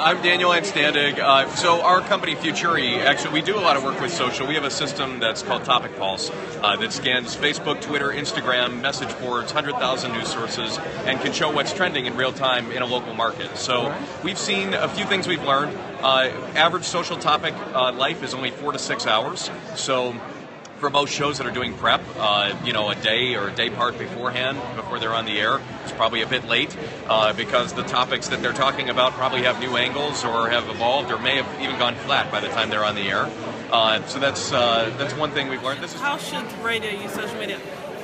I'm Daniel Anstandig. So our company Futuri, actually we do a lot of work with social. We have a system that's called Topic Pulse that scans Facebook, Twitter, Instagram, message boards, 100,000 news sources, and can show what's trending in real time in a local market. So we've seen a few things we've learned. Average social topic life is only 4 to 6 hours. So for most shows that are doing prep, a day or a day part beforehand, before they're on the air, it's probably a bit late because the topics that they're talking about probably have new angles or have evolved or may have even gone flat by the time they're on the air. So that's one thing we've learned. How should radio use social media?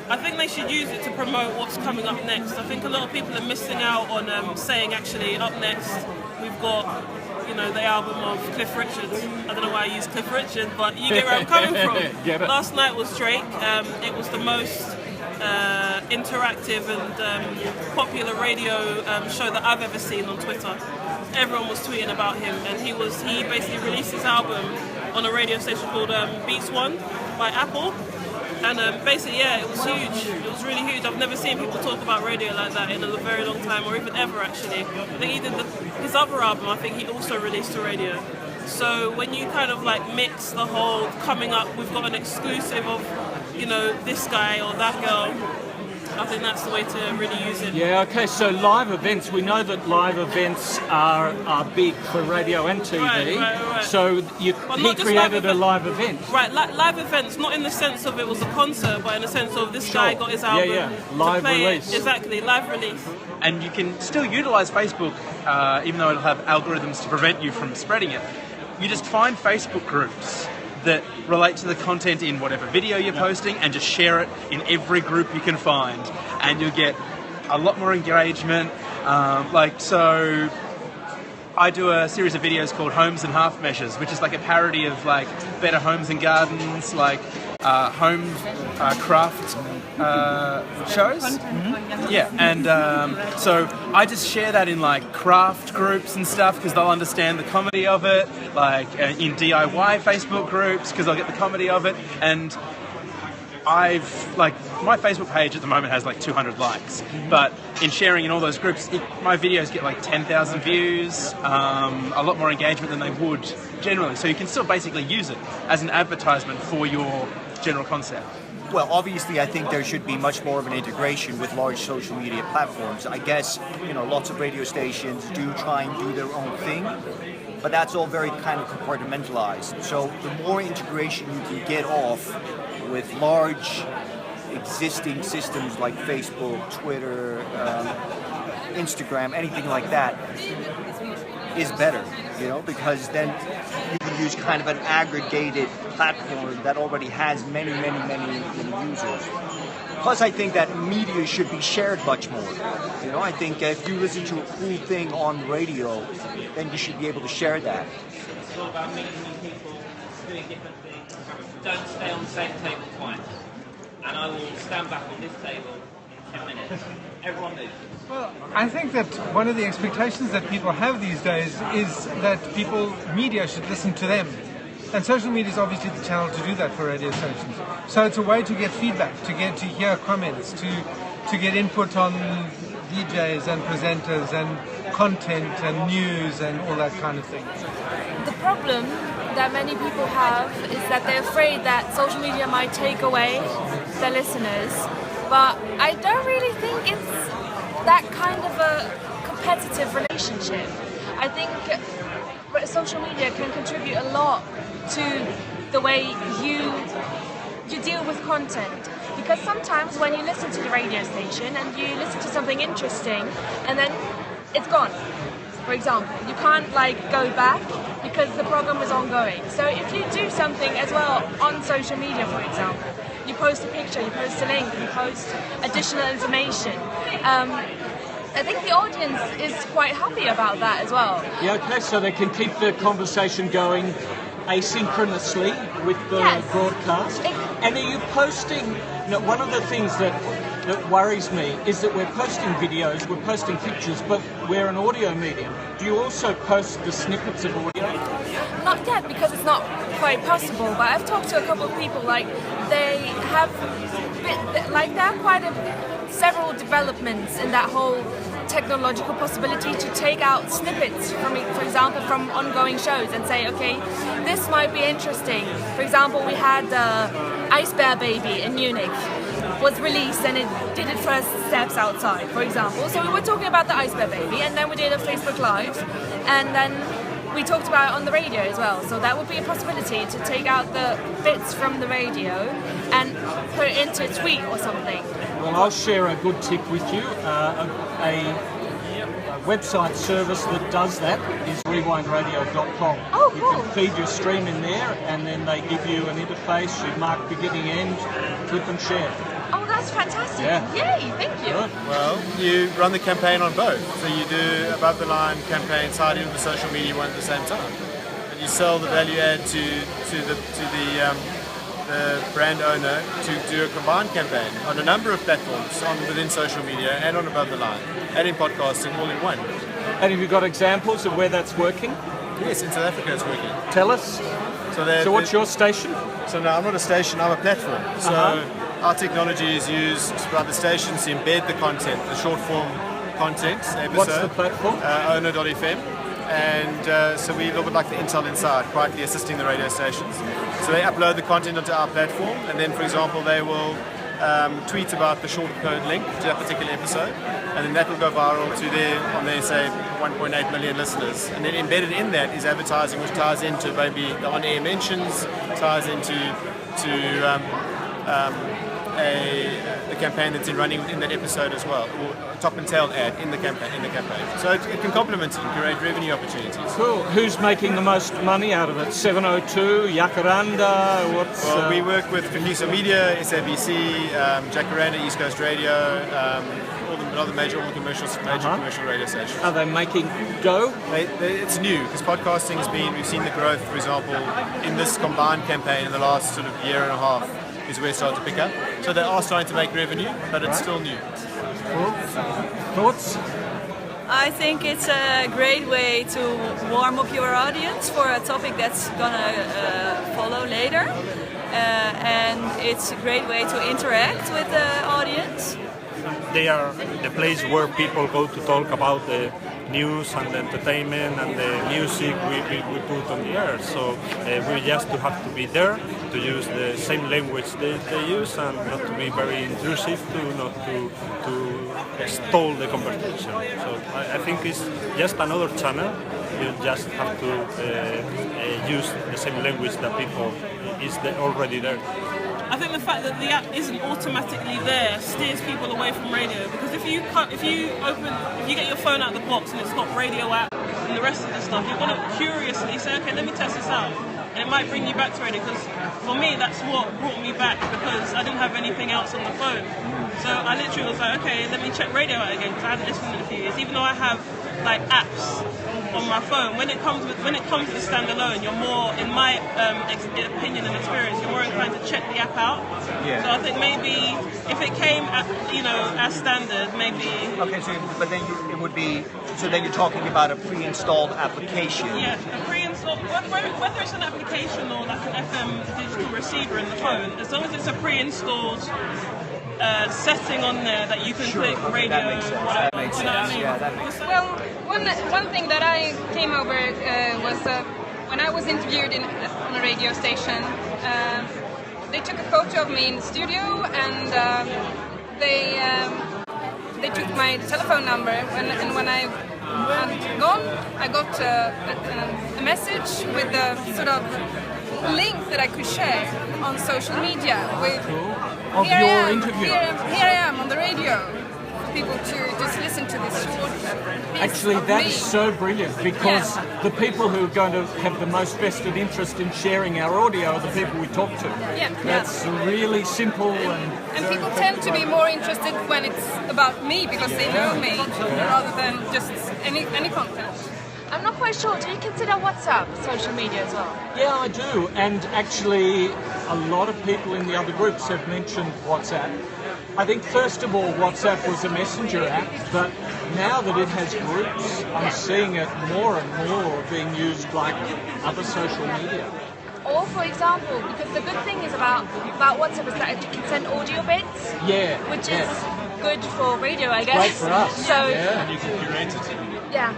I think they should use it to promote what's coming up next. I think a lot of people are missing out on saying, actually, up next we've got the album of Cliff Richards. I don't know why I use Cliff Richards, but you get where I'm coming from. Last night was Drake. It was the most interactive and popular radio show that I've ever seen on Twitter. Everyone was tweeting about him, and he basically released his album on a radio station called Beats One by Apple. And basically, it was huge. It was really huge. I've never seen people talk about radio like that in a very long time, or even ever, actually. I think he did his other album, I think he also released to radio. So when you kind of mix the whole coming up, we've got an exclusive of, this guy or that girl, I think that's the way to really use it. Yeah, okay, so live events, we know that live events are big for radio and TV. Right. So he created a live event. Right, live events, not in the sense of it was a concert, but in the sense of this guy got his album. Live release. Exactly, live release. And you can still utilize Facebook, even though it'll have algorithms to prevent you from spreading it. You just find Facebook groups that relate to the content in whatever video you're posting and just share it in every group you can find, and you'll get a lot more engagement. So I do a series of videos called Homes and Half Measures, which is like a parody of Better Homes and Gardens, home craft shows. Yeah, and so I just share that in craft groups and stuff because they'll understand the comedy of it, in DIY Facebook groups because they'll get the comedy of it. And my Facebook page at the moment has 200 likes, but in sharing in all those groups, my videos get 10,000 views, a lot more engagement than they would generally. So you can still basically use it as an advertisement for your general concept. Well, obviously, I think there should be much more of an integration with large social media platforms. I guess, lots of radio stations do try and do their own thing, but that's all very kind of compartmentalized. So the more integration you can get off with large existing systems like Facebook, Twitter, Instagram, anything like that, is better, because then you can use kind of an aggregated platform that already has many users. Plus, I think that media should be shared much more. I think if you listen to a cool thing on radio, then you should be able to share that. It's all about meeting new people, doing different things. Don't stay on the same table twice. And I will stand back on this table in 10 minutes. Everyone moves. Well, I think that one of the expectations that people have these days is that media should listen to them. And social media is obviously the channel to do that for radio stations. So it's a way to get feedback, to hear comments, to get input on DJs and presenters and content and news and all that kind of thing. The problem that many people have is that they're afraid that social media might take away their listeners, but I don't really think it's that kind of a competitive relationship. I think social media can contribute a lot to the way you deal with content, because sometimes when you listen to the radio station and you listen to something interesting and then it's gone, for example, you can't go back because the program is ongoing. So if you do something as well on social media, for example, you post a picture, you post a link, you post additional information, I think the audience is quite happy about that as well. Yeah, okay, so they can keep the conversation going asynchronously with the broadcast. And are you posting, one of the things that worries me is that we're posting videos, we're posting pictures, but we're an audio medium. Do you also post the snippets of audio? Not yet, because it's not quite possible, but I've talked to a couple of people, they're quite several developments in that whole technological possibility to take out snippets from it, for example, from ongoing shows and say, okay, this might be interesting. For example, we had Ice Bear Baby in Munich was released and it did its first steps outside, for example. So we were talking about the Ice Bear Baby, and then we did a Facebook Live, and then we talked about it on the radio as well. So that would be a possibility to take out the bits from the radio and put it into a tweet or something. Well, I'll share a good tip with you. A website service that does that is rewindradio.com. Oh, You cool. can feed your stream in there, and then they give you an interface. You mark beginning, end, clip and share. Oh, that's fantastic. Yeah. Yay, thank you. Good. Well, you run the campaign on both. So you do above the line campaign side with the social media one at the same time. And you sell the value add to the brand owner to do a combined campaign on a number of platforms within social media and on above the line and in podcasting all in one. And have you got examples of where that's working? Yes, in South Africa it's working. Tell us. So what's your station? So no, I'm not a station, I'm a platform. So our technology is used by the stations to embed the content, the short form content episode. What's the platform? Owner.fm. And so we a little bit like the Intel Inside, quietly assisting the radio stations. So they upload the content onto our platform, and then, for example, they will tweet about the short code link to that particular episode, and then that will go viral to their say 1.8 million listeners. And then embedded in that is advertising, which ties into maybe the on-air mentions, ties into the campaign that's running in that episode as well, or top and tail ad in the campaign. So it can complement it and create revenue opportunities. Cool. Who's making the most money out of it? 702, Jacaranda, Well, we work with Cohesive Media, SABC, Jacaranda, East Coast Radio, all the other major commercial radio stations. Are they making dough? It's new because podcasting we've seen the growth, for example, in this combined campaign in the last sort of year and a half is where it started to pick up. So they are starting to make revenue, but it's still new. Cool. Thoughts? I think it's a great way to warm up your audience for a topic that's gonna follow later. And it's a great way to interact with the audience. They are the place where people go to talk about the news and the entertainment and the music we put on the air. So we just have to be there, to use the same language they use, and not to be very intrusive, not to stall the conversation. So I think it's just another channel. You just have to use the same language that people is already there. I think the fact that the app isn't automatically there steers people away from radio, because if you get your phone out of the box and it's got radio app and the rest of the stuff, you're going to curiously say, okay, let me test this out, and it might bring you back to radio. Because for me, that's what brought me back, because I didn't have anything else on the phone. So I literally was like, okay, let me check radio out again, because I hadn't listened in a few years. Even though I have like apps on my phone, when it comes to the standalone, you're more, in my opinion and experience, you're more inclined to check the app out. Yeah. So I think maybe if it came as standard, maybe. Okay, but then it would be. So then you're talking about a pre-installed application. Yeah, a pre-installed. Whether it's an application or like an FM digital receiver in the phone, as long as it's a pre-installed setting on there that you can click radio, that makes sense. whatever. That makes You know what I sense. mean? Yeah, that makes sense. Well, one thing that I came over was when I was interviewed on a radio station. They took a photo of me in the studio, and they took my telephone number. And when I had gone, I got a message with a sort of link that I could share on social media with. Of Here your I am, interview. Here I am on the radio. People to just listen to this short piece Actually, of that me. is so brilliant, because the people who are going to have the most vested interest in sharing our audio are the people we talk to. Yeah, That's really simple and people tend to be more interested when it's about me, because they know me, rather than just any content. I'm not quite sure. Do you consider WhatsApp social media as well? Yeah, I do. And actually, a lot of people in the other groups have mentioned WhatsApp. I think, first of all, WhatsApp was a messenger app, but now that it has groups, I'm seeing it more and more being used like other social media. Or, for example, because the good thing is about WhatsApp is that you can send audio bits, Yeah. which yeah. is good for radio, I guess. Great for us. So And you can curate it. yeah.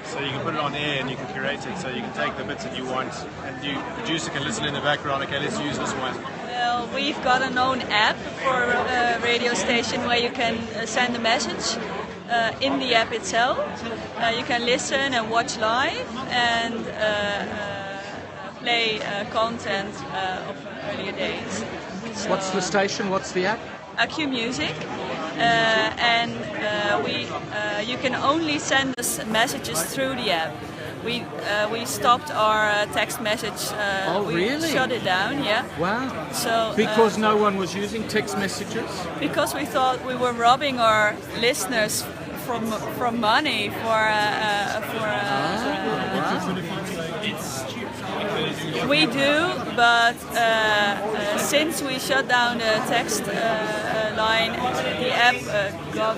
So you can put it on air and you can curate it. So you can take the bits that you want, and the producer can listen in the background. Okay, let's use this one. Well, we've got an own app for a radio station where you can send a message in the app itself. You can listen and watch live and play content of earlier days. So, What's the station? What's the app? Q Music, and you can only send us messages through the app. We stopped our text message. We Really? shut it down. Yeah. Wow. So Because no one was using text messages? because we thought we were robbing our listeners from money we do, but since we shut down the text line, the app got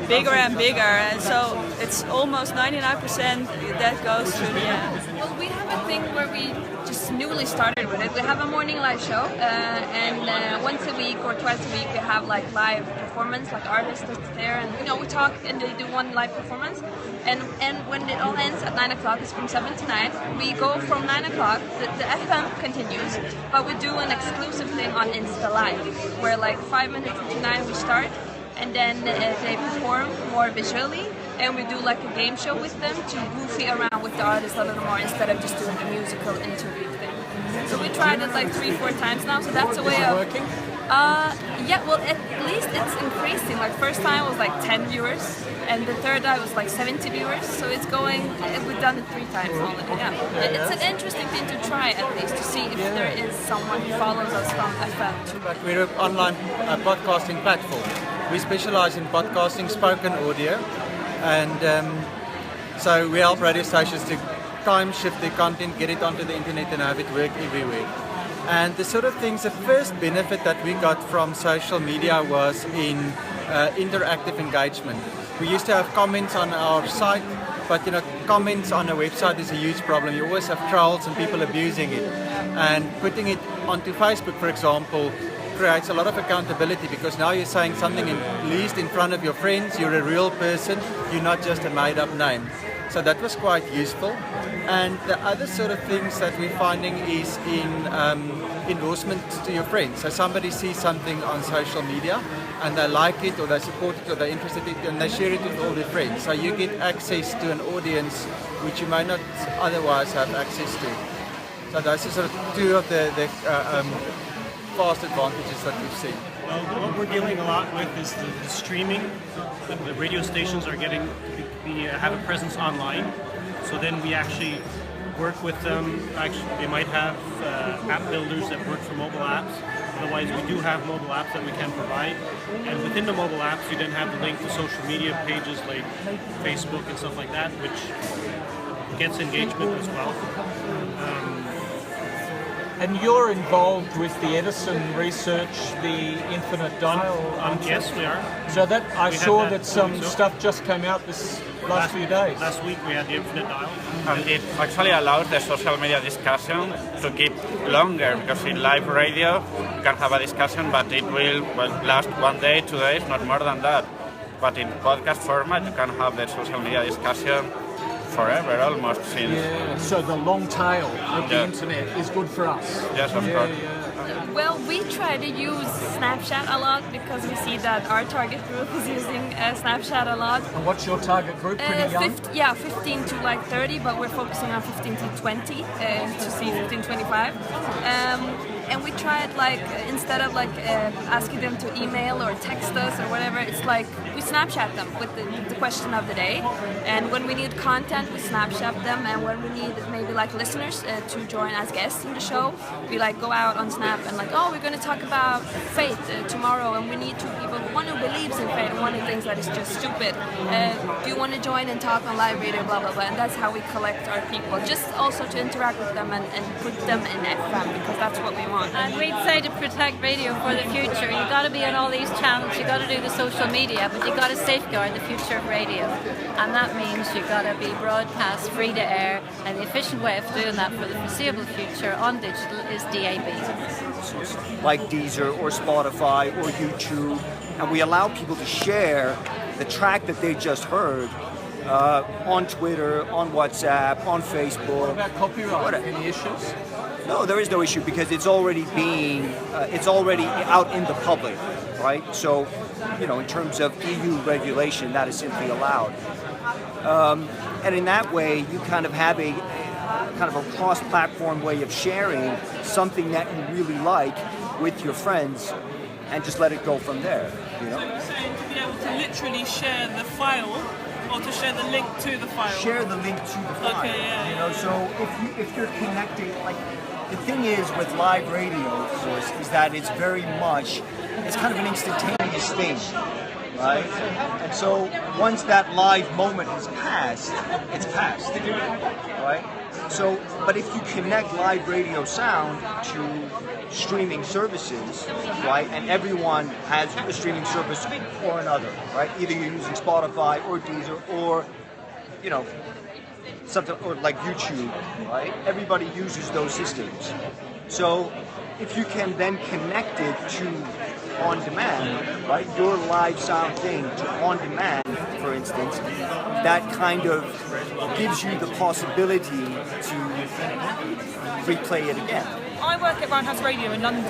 bigger and bigger, and so it's almost 99% that goes through the app. Well, we have a thing where we just newly started with it. We have a morning live show, and once a week or twice a week we have like live performance, like artists that's there, and we talk and they do one live performance. And when it all ends at 9 o'clock, it's from 7 to 9. We go from 9 o'clock, the FM continues, but we do an exclusive thing on Insta Live, where like 5 minutes into 9 we start, and then they perform more visually, and we do like a game show with them to goofy around with the artist a little more instead of just doing a musical interview thing. So we tried it like 3-4 times now, so that's a way of... working? Yeah, well at least it's increasing. Like first time was like 10 viewers, and the third time was like 70 viewers, so it's going, we've done it 3 times already, yeah. It's an interesting thing to try at least, to see if there is someone who follows us from FM. But we're an online podcasting platform. We specialize in podcasting spoken audio, and so we help radio stations to time shift their content, get it onto the internet and have it work everywhere. And the sort of things, the first benefit that we got from social media was in interactive engagement. We used to have comments on our site, but comments on a website is a huge problem. You always have trolls and people abusing it. And putting it onto Facebook, for example, creates a lot of accountability, because now you're saying something at least in front of your friends, you're a real person, you're not just a made-up name. So that was quite useful. And the other sort of things that we're finding is in endorsement to your friends. So somebody sees something on social media and they like it, or they support it, or they're interested in it, and they share it with all their friends. So you get access to an audience which you may not otherwise have access to. So those are sort of 2 of the vast advantages that we've seen. Well, what we're dealing a lot with is the streaming. The radio stations are getting have a presence online, so then we actually work with them. Actually, they might have app builders that work for mobile apps. Otherwise, we do have mobile apps that we can provide, and within the mobile apps, you then have the link to social media pages like Facebook and stuff like that, which gets engagement as well. And you're involved with the Edison research, the Infinite Dial? Yes, we are. So that I saw that some stuff just came out this last few days. Last week we had the Infinite Dial. And it actually allows the social media discussion to keep longer, because in live radio you can have a discussion, but it will last 1 day, 2 days, not more than that. But in podcast format you can have the social media discussion forever, almost. Since so the long tail of the internet is good for us. Yes, of course. Well, we try to use Snapchat a lot because we see that our target group is using Snapchat a lot. And what's your target group? Pretty young? 15 to like 30, but we're focusing on 15 to 20 to see 15, 25. And we tried instead of asking them to email or text us or whatever, it's like we Snapchat them with the question of the day. And when we need content, we Snapchat them. And when we need maybe listeners to join as guests in the show, we go out on Snap and we're going to talk about faith tomorrow, and we need 2 people, one who believes in faith and one who thinks that it's just stupid. Do you want to join and talk on live radio, blah blah blah. And that's how we collect our people, just also to interact with them and put them in FM, because that's what we want. on. And we'd say to protect radio for the future, you've got to be on all these channels, you've got to do the social media, but you've got to safeguard the future of radio. And that means you've got to be broadcast, free to air, and the efficient way of doing that for the foreseeable future on digital is DAB. Like Deezer or Spotify or YouTube, and we allow people to share the track that they just heard on Twitter, on WhatsApp, on Facebook. What about copyright? Any issues? No, there is no issue because it's already out in the public, right? So, in terms of EU regulation, that is simply allowed. And in that way, you kind of have a cross-platform way of sharing something that you really like with your friends, and just let it go from there. So you're saying to be able to literally share the file, or to share the link to the file? Share the link to the file. Okay, yeah. So if you're connecting, like the thing is with live radio, of course, is that it's kind of an instantaneous thing, right? And so once that live moment has passed, it's passed, right? So, but if you connect live radio sound to streaming services, right, and everyone has a streaming service or another, right? Either you're using Spotify or Deezer or, something or like YouTube, right? Everybody uses those systems. So, if you can then connect it to on demand, right? Your live sound thing to on demand, for instance, that kind of gives you the possibility to replay it again. I work at Roundhouse Radio in London,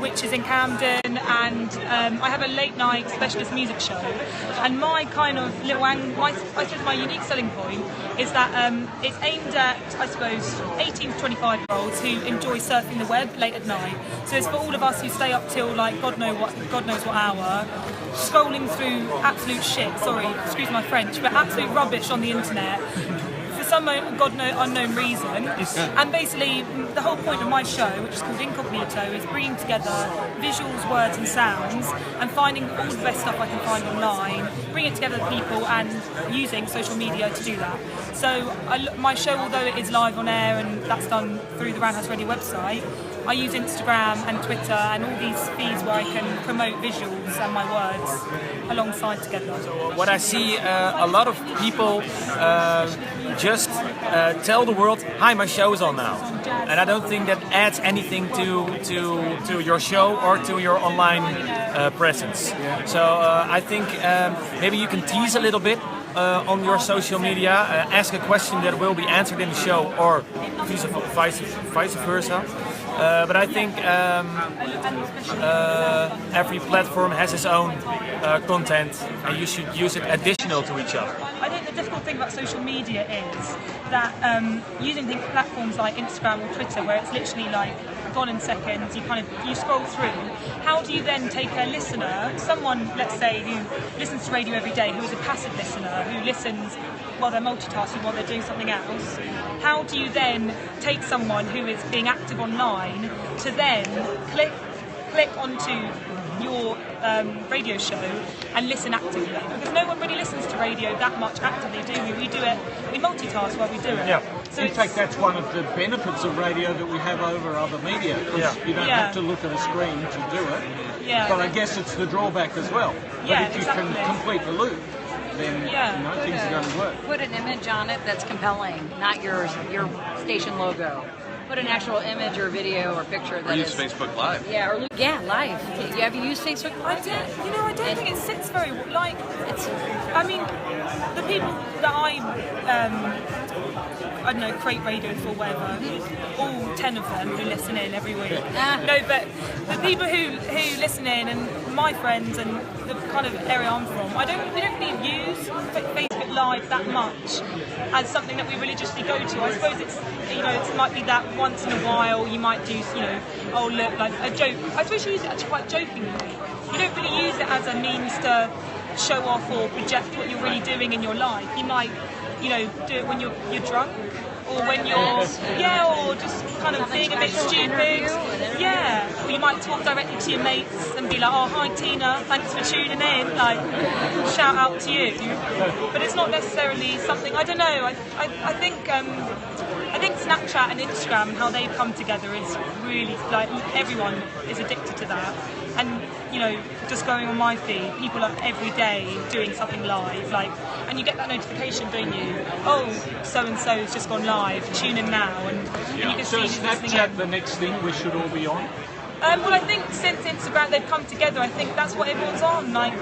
which is in Camden, and I have a late night specialist music show. And my kind of my unique selling point is that it's aimed at, I suppose, 18 to 25-year-olds who enjoy surfing the web late at night. So it's for all of us who stay up till like God knows what hour, scrolling through absolute shit. Sorry, excuse my French, but absolute rubbish on the internet. Some unknown reason, and basically the whole point of my show, which is called Incognito, is bringing together visuals, words and sounds and finding all the best stuff I can find online, bringing it together with people and using social media to do that. So my show, although it is live on air and that's done through the Roundhouse Radio website, I use Instagram and Twitter and all these feeds where I can promote visuals and my words alongside together. What I see a lot of people just tell the world, "Hi, my show is on now," and I don't think that adds anything to your show or to your online presence. So I think maybe you can tease a little bit on your social media, ask a question that will be answered in the show, or vice versa. But I think every platform has its own content, and you should use it additional to each other. I think the difficult thing about social media is that using platforms like Instagram or Twitter, where it's literally like gone in seconds, you scroll through. How do you then take a listener, someone, let's say, who listens to radio every day, who is a passive listener, who listens while they're multitasking, while they're doing something else? How do you then take someone who is being active online to then click onto your radio show and listen actively? Because no one really listens to radio that much actively, do we? We multitask while we do it. Yeah. So in fact, that's one of the benefits of radio that we have over other media. You don't have to look at a screen to do it. Yeah. But I guess it's the drawback as well. Yeah, but if you can complete the loop, then things are going to work. Put an image on it that's compelling, not your station logo. Put an actual image or video or picture that use Facebook Live. Yeah, live. Have you used Facebook Live? I don't think it sits very like. The people that I create radio for, whatever. All 10 of them who listen in every week. No, but the people who listen in and my friends and the kind of area I'm from, we don't really use Facebook Live that much as something that we religiously go to. I suppose it might be that once in a while you might do, oh look, like a joke. I suppose you use it actually quite jokingly. You don't really use it as a means to show off or project what you're really doing in your life. You might, do it when you're drunk, or when you're, or just kind of being a bit stupid. Yeah, or you might talk directly to your mates and be like, oh, hi Tina, thanks for tuning in, like, shout out to you. But it's not necessarily something, I don't know, I think I think Snapchat and Instagram and how they've come together is really, like, everyone is addicted to that. And, you know, just going on my feed, people are every day doing something live, like, and you get that notification, don't you? Oh, so-and-so's just gone live, tune in now, and you can So see is who's listening Snapchat in. the next thing we should all be on? Well, I think since Instagram they've come together, I think that's what everyone's on. Like,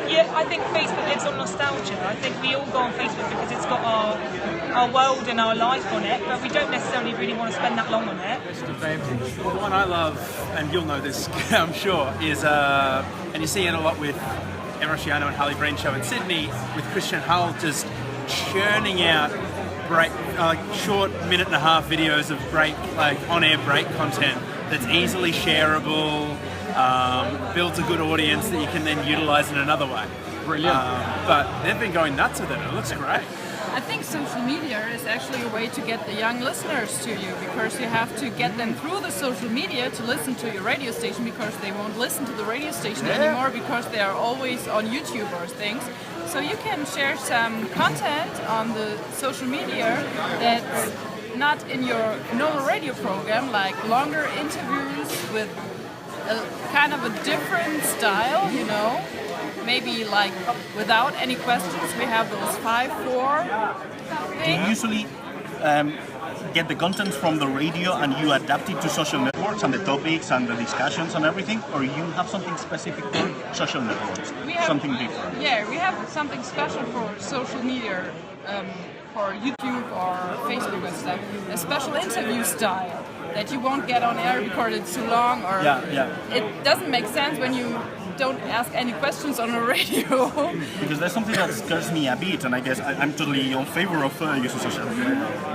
yeah, I think Facebook lives on nostalgia. I think we all go on Facebook because it's got our world and our life on it, but we don't necessarily really want to spend that long on it. Well, the one I love, and you'll know this, I'm sure, is, and you see it a lot with Emma Rusciano and Harley Breen show in Sydney, with Christian Hull just churning out short minute-and-a-half videos of on-air break content that's easily shareable, builds a good audience that you can then utilise in another way. Brilliant. But they've been going nuts with it. It looks great. I think social media is actually a way to get the young listeners to you, because you have to get them through the social media to listen to your radio station, because they won't listen to the radio station anymore because they are always on YouTube or things. So you can share some content on the social media that's not in your normal radio program, like longer interviews with a kind of a different style, you know. Maybe like without any questions, we have those 5-4 Do you usually get the content from the radio and you adapt it to social networks and the topics and the discussions and everything, or you have something specific for social networks, something different? Yeah, we have something special for social media, for YouTube or Facebook and stuff, a special interview style that you won't get on air because it's too long, or it doesn't make sense when you don't ask any questions on the radio. Because there's something that scares me a bit, and I guess I'm totally in favor of using social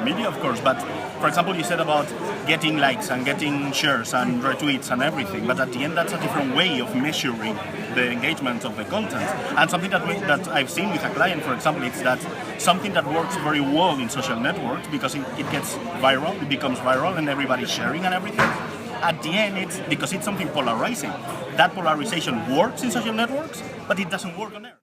media, of course, but for example, you said about getting likes and getting shares and retweets and everything, but at the end that's a different way of measuring the engagement of the content. And something that I've seen with a client, for example, it's that something that works very well in social networks because it gets viral, it becomes viral and everybody's sharing and everything. At the end, it's because it's something polarizing. That polarization works in social networks, but it doesn't work on air.